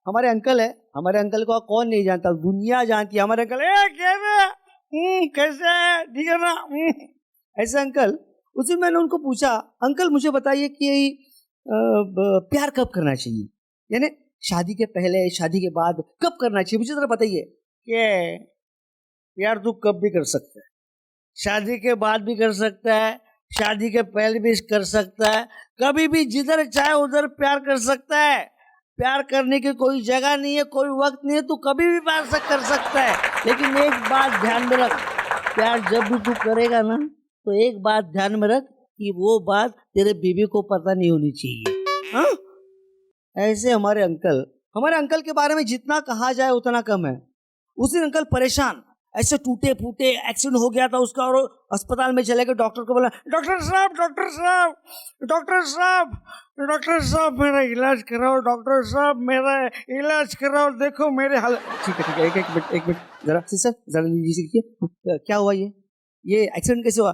हमारे अंकल है, हमारे अंकल को कौन नहीं जानता, दुनिया जानती है हमारे अंकल। कैसे है, ठीक है ना? ऐसे अंकल। उसी मैंने उनको पूछा, अंकल मुझे बताइए कि प्यार कब करना चाहिए, यानी शादी के पहले शादी के बाद कब करना चाहिए, मुझे जरा बताइए। कि प्यार तू कब भी कर सकता है, शादी के बाद भी कर सकता है, शादी के पहले भी कर सकता है, कभी भी जिधर चाहे उधर प्यार कर सकता है। प्यार करने की कोई जगह नहीं है, कोई वक्त नहीं है, तू कभी भी प्यार कर सकता है। लेकिन एक बात ध्यान में रख, प्यार जब भी तू करेगा ना, तो एक बात ध्यान में रख कि वो बात तेरे बीवी को पता नहीं होनी चाहिए। हाँ? ऐसे हमारे अंकल के बारे में जितना कहा जाए उतना कम है। उस दिन अंकल परेशान, ऐसे टूटे फूटे, एक्सीडेंट हो गया था उसका, और अस्पताल में चले गए। डॉक्टर को बोला, डॉक्टर साहब डॉक्टर साहब डॉक्टर साहब डॉक्टर साहब मेरा इलाज कराओ, डॉक्टर साहब मेरा इलाज कराओ, देखो मेरे हाल। ठीक है एक मिनट जरा सिस्टर, जरा लीजिए, क्या हुआ ये एक्सीडेंट कैसे हुआ?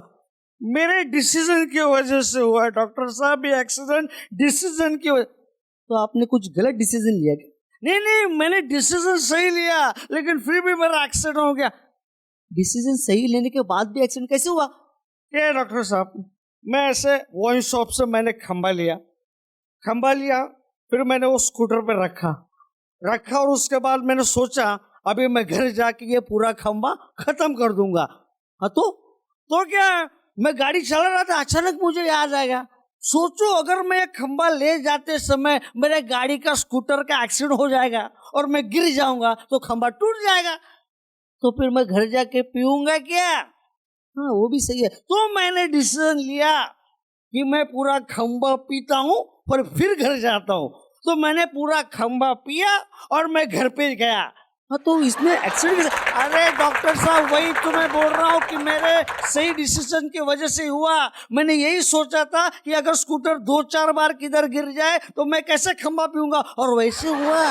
मेरे डिसीजन की वजह से हुआ डॉक्टर साहब, ये एक्सीडेंट डिसीजन की वजह। तो आपने कुछ गलत डिसीजन लिया क्या? नहीं, मैंने डिसीजन सही लिया, लेकिन फिर भी मेरा एक्सीडेंट हो गया। डिसीजन सही लेने के बाद भी एक्सीडेंट कैसे हुआ? ये डॉक्टर साहब, मैं ऐसे वाइन शॉप से मैंने खंबा लिया, फिर मैंने वो स्कूटर पे रखा और उसके बाद मैंने सोचा अभी मैं घर जाके ये पूरा खंबा खत्म कर दूंगा। हाँ तो क्या, मैं गाड़ी चला रहा था, अचानक मुझे याद आ गया, सोचो अगर मैं ये खंबा ले जाते समय मेरे गाड़ी का स्कूटर का एक्सीडेंट हो जाएगा और मैं गिर जाऊंगा तो खंबा टूट जाएगा, तो फिर मैं घर जाके पीऊंगा क्या? हाँ वो भी सही है। तो मैंने डिसीजन लिया कि मैं पूरा खंबा पीता हूँ पर फिर घर जाता हूँ। तो मैंने पूरा खंबा पिया और मैं घर पे गया। हाँ तो इसमें एक्सीडेंट? अरे डॉक्टर साहब, वही तो मैं बोल रहा हूँ कि मेरे सही डिसीजन की वजह से हुआ। मैंने यही सोचा था कि अगर स्कूटर 2-4 बार किधर गिर जाए तो मैं कैसे खंबा पीऊंगा, और वैसे हुआ।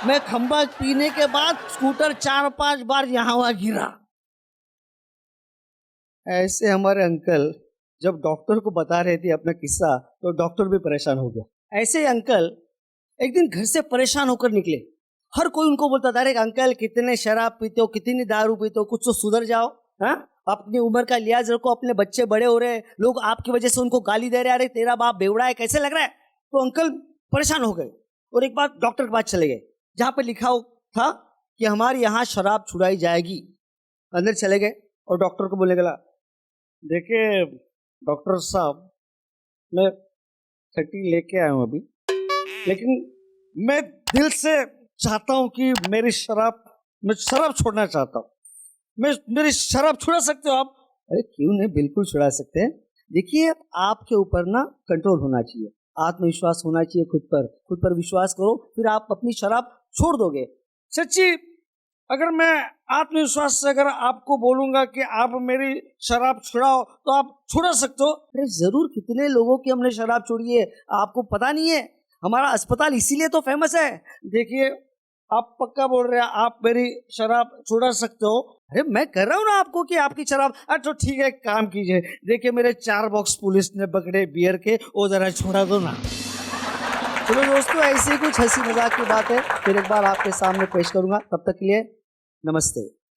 मैं खंबा पीने के बाद स्कूटर 4-5 बार यहाँ वहाँ गिरा। ऐसे हमारे अंकल जब डॉक्टर को बता रहे थे अपना किस्सा, तो डॉक्टर भी परेशान हो गया। ऐसे अंकल एक दिन घर से परेशान होकर निकले। हर कोई उनको बोलता था, अरे अंकल कितने शराब पीते हो, कितनी दारू पीते हो, कुछ तो सुधर जाओ। हाँ, अपनी उम्र का लिहाज रखो, अपने बच्चे बड़े हो रहे, लोग आपकी वजह से उनको गाली दे रहे, अरे तेरा बाप बेवड़ा है, कैसे लग रहा है? तो अंकल परेशान हो गए और एक बार डॉक्टर के पास चले गए, जहाँ पे लिखा था कि हमारे यहाँ शराब छुड़ाई जाएगी। अंदर चले गए और डॉक्टर को बोलने लगा, देखिए डॉक्टर साहब, मैं 30 लेके आया हूँ अभी, लेकिन मैं दिल से चाहता हूँ कि मैं शराब छोड़ना चाहता हूँ। मेरी शराब छुड़ा सकते हो आप? अरे क्यों नहीं, बिल्कुल छुड़ा सकते हैं। देखिए आपके ऊपर ना कंट्रोल होना चाहिए, आत्मविश्वास होना चाहिए, खुद पर विश्वास करो, फिर आप अपनी शराब छोड़ दोगे। सच्ची, अगर मैं आत्मविश्वास से अगर आपको बोलूंगा कि आप मेरी शराब छुड़ाओ तो आप छुड़ा सकते हो? अरे जरूर, कितने लोगों की हमने शराब छोड़ी है, आपको पता नहीं है। हमारा अस्पताल इसीलिए तो फेमस है। देखिए आप पक्का बोल रहे हैं आप मेरी शराब छुड़ा सकते हो? अरे मैं कर रहा हूँ ना आपको कि आपकी शराब। अच्छा ठीक है, काम कीजिए, देखिए मेरे 4 बॉक्स पुलिस ने पकड़े बियर के, वो जरा छोड़ा दो ना। चलो दोस्तों, ऐसे ही कुछ हंसी मजाक की बात है फिर एक बार आपके सामने पेश करूंगा, तब तक के लिए नमस्ते।